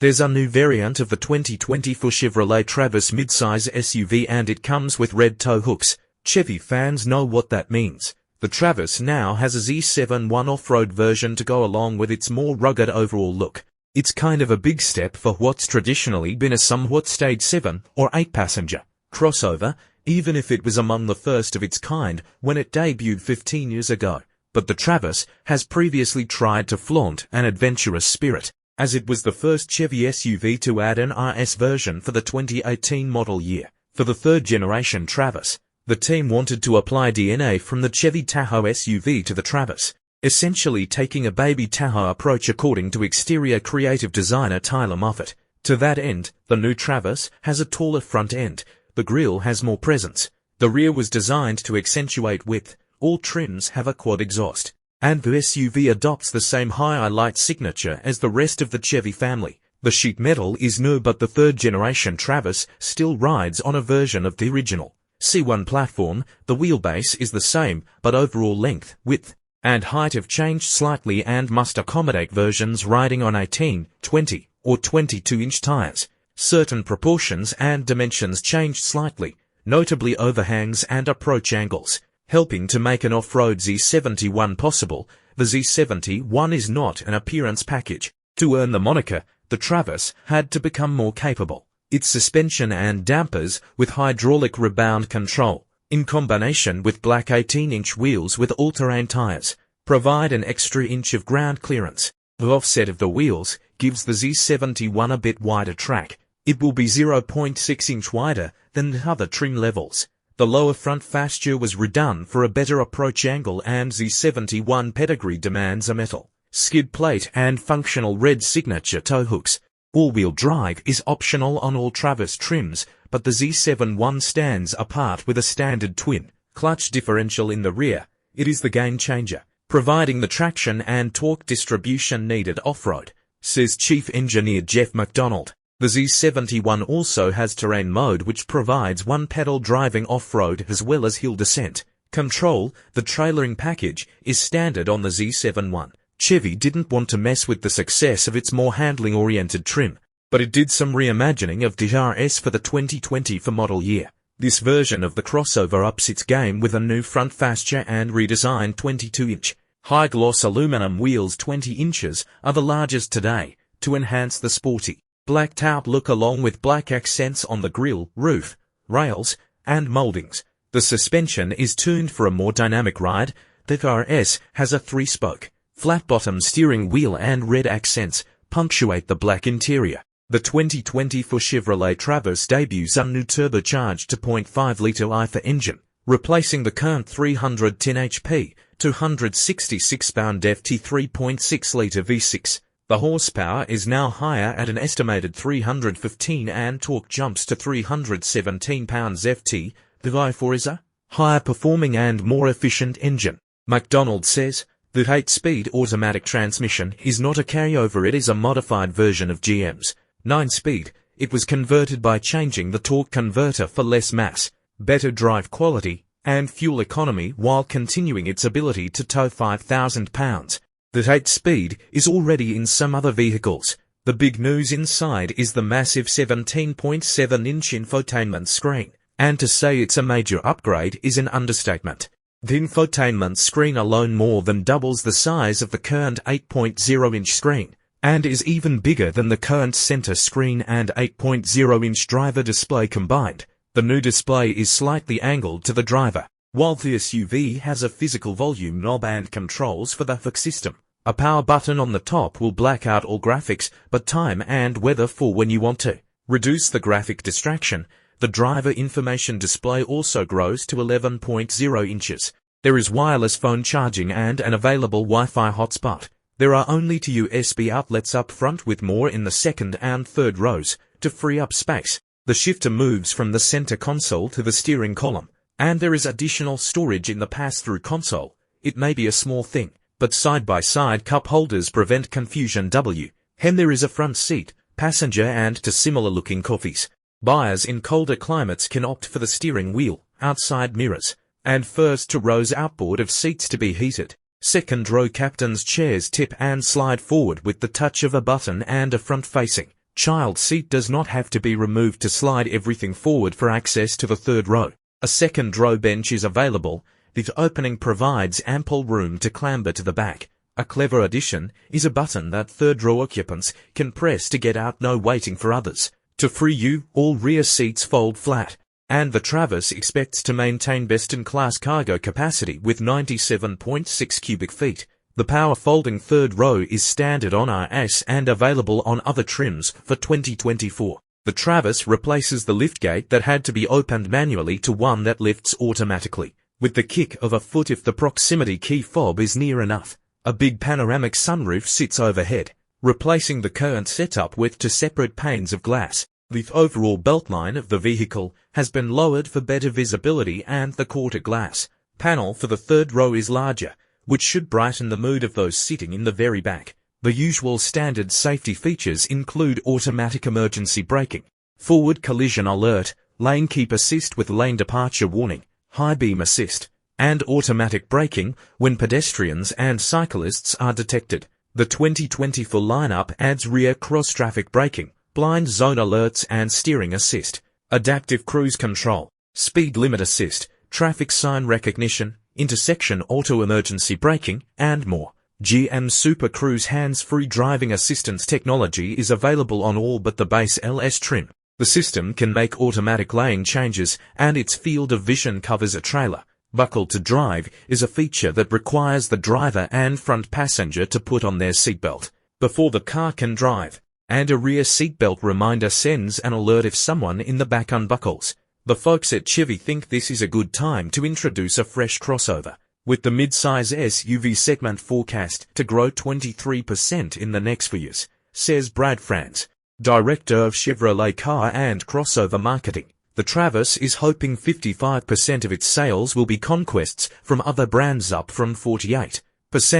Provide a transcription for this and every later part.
There's a new variant of the 2024 Chevrolet Traverse midsize SUV and it comes with red tow hooks. Chevy fans know what that means. The Traverse now has a Z7-1 off-road version to go along with its more rugged overall look. It's kind of a big step for what's traditionally been a somewhat staid 7 or 8-passenger crossover, even if it was among the first of its kind when it debuted 15 years ago. But the Traverse has previously tried to flaunt an adventurous spirit, as it was the first Chevy SUV to add an RS version for the 2018 model year. For the third-generation Traverse, the team wanted to apply DNA from the Chevy Tahoe SUV to the Traverse, essentially taking a baby Tahoe approach according to exterior creative designer Tyler Moffat. To that end, the new Traverse has a taller front end, the grille has more presence, the rear was designed to accentuate width, all trims have a quad exhaust, and the SUV adopts the same high-light signature as the rest of the Chevy family. The sheet metal is new, but the third-generation Traverse still rides on a version of the original C1 platform. The wheelbase is the same, but overall length, width, and height have changed slightly and must accommodate versions riding on 18, 20, or 22-inch tires. Certain proportions and dimensions changed slightly, notably overhangs and approach angles, helping to make an off-road Z71 possible. The Z71 is not an appearance package. To earn the moniker, the Traverse had to become more capable. Its suspension and dampers with hydraulic rebound control, in combination with black 18-inch wheels with all-terrain tires, provide an extra inch of ground clearance. The offset of the wheels gives the Z71 a bit wider track. It will be 0.6 inch wider than the other trim levels. The lower front fascia was redone for a better approach angle, and Z71 pedigree demands a metal skid plate and functional red signature tow hooks. All-wheel drive is optional on all Traverse trims, but the Z71 stands apart with a standard twin clutch differential in the rear. It is the game changer, providing the traction and torque distribution needed off-road, says Chief Engineer Jeff McDonald. The Z71 also has terrain mode, which provides one-pedal driving off-road as well as hill descent control. The trailering package is standard on the Z71. Chevy didn't want to mess with the success of its more handling-oriented trim, but it did some reimagining of the RS for the 2024 model year. This version of the crossover ups its game with a new front fascia and redesigned 22-inch high-gloss aluminum wheels. 20 inches are the largest today, to enhance the sporty blacked out look along with black accents on the grille, roof, rails, and moldings. The suspension is tuned for a more dynamic ride. The RS has a 3-spoke, flat-bottom steering wheel and red accents punctuate the black interior. The 2024 Chevrolet Traverse debuts a new turbocharged 2.5-litre IFA engine, replacing the current 310 HP, 266 pound-ft 3.6-litre V6. The horsepower is now higher at an estimated 315 and torque jumps to 317 pounds-ft. The i4 is a higher-performing and more efficient engine. McDonald says the 8-speed automatic transmission is not a carryover, it is a modified version of GM's 9-speed. It was converted by changing the torque converter for less mass, better drive quality, and fuel economy while continuing its ability to tow 5,000 pounds. The 8-speed is already in some other vehicles. The big news inside is the massive 17.7-inch infotainment screen, and to say it's a major upgrade is an understatement. The infotainment screen alone more than doubles the size of the current 8.0-inch screen, and is even bigger than the current center screen and 8.0-inch driver display combined. The new display is slightly angled to the driver, while the SUV has a physical volume knob and controls for the HVAC system. A power button on the top will black out all graphics but time and weather for when you want to reduce the graphic distraction. The driver information display also grows to 11.0 inches. There is wireless phone charging and an available Wi-Fi hotspot. There are only 2 USB outlets up front with more in the second and third rows to free up space. The shifter moves from the center console to the steering column, and there is additional storage in the pass-through console. It may be a small thing, but side-by-side cup holders prevent confusion. Then there is a front seat, passenger and to similar-looking coffees. Buyers in colder climates can opt for the steering wheel, outside mirrors, and first-to-rows outboard of seats to be heated. Second-row captain's chairs tip and slide forward with the touch of a button and a front-facing Child seat does not have to be removed to slide everything forward for access to the third row. A second row bench is available. The opening provides ample room to clamber to the back. A clever addition is a button that third row occupants can press to get out, no waiting for others. To free you, all rear seats fold flat. And the Traverse expects to maintain best-in-class cargo capacity with 97.6 cubic feet. The power folding third row is standard on RS and available on other trims for 2024. The Traverse replaces the liftgate that had to be opened manually to one that lifts automatically, with the kick of a foot if the proximity key fob is near enough. A big panoramic sunroof sits overhead, replacing the current setup with two separate panes of glass. The overall beltline of the vehicle has been lowered for better visibility, and the quarter glass panel for the third row is larger, which should brighten the mood of those sitting in the very back. The usual standard safety features include automatic emergency braking, forward collision alert, lane keep assist with lane departure warning, high beam assist, and automatic braking when pedestrians and cyclists are detected. The 2024 lineup adds rear cross-traffic braking, blind zone alerts and steering assist, adaptive cruise control, speed limit assist, traffic sign recognition, intersection auto emergency braking, and more. GM Super Cruise hands-free driving assistance technology is available on all but the base LS trim. The system can make automatic lane changes, and its field of vision covers a trailer. Buckle to drive is a feature that requires the driver and front passenger to put on their seatbelt before the car can drive, and a rear seatbelt reminder sends an alert if someone in the back unbuckles. The folks at Chevy think this is a good time to introduce a fresh crossover, with the mid-size SUV segment forecast to grow 23% in the next few years, says Brad Franz, director of Chevrolet Car and Crossover Marketing. The Traverse is hoping 55% of its sales will be conquests from other brands, up from 48%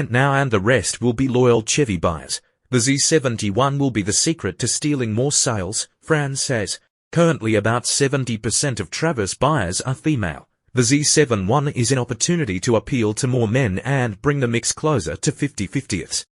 now, and the rest will be loyal Chevy buyers. The Z71 will be the secret to stealing more sales, Franz says. Currently about 70% of Traverse buyers are female. The Z71 is an opportunity to appeal to more men and bring the mix closer to 50-50ths.